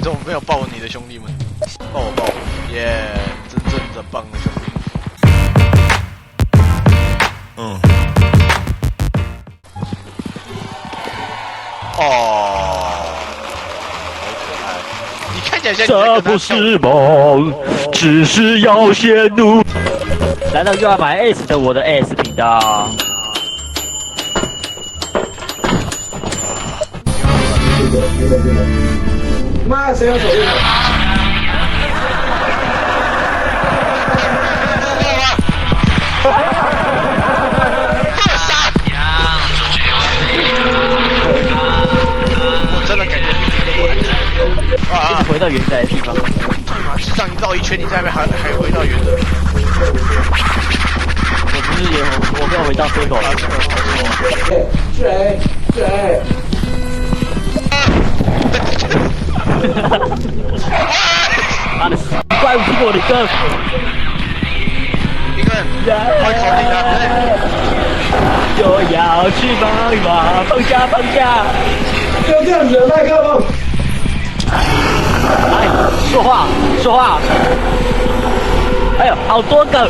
怎么没有抱你的兄弟们？抱我抱我，耶！真正的棒的兄弟。哦，好可爱！你看起来像这不是梦，只是要些努。难道又要买 S 的我的 S 频道？妈，谁要手电筒？我真的感觉一直回到原来的地方。上一绕一圈，你在那边还回到原的。我不是也我没有回到 circle 了。水。妈的，怪物听我的歌。一个人，快逃离了！就要去放放假。不要这样子，麦克风。哎，说话。哎呦，好多个！啊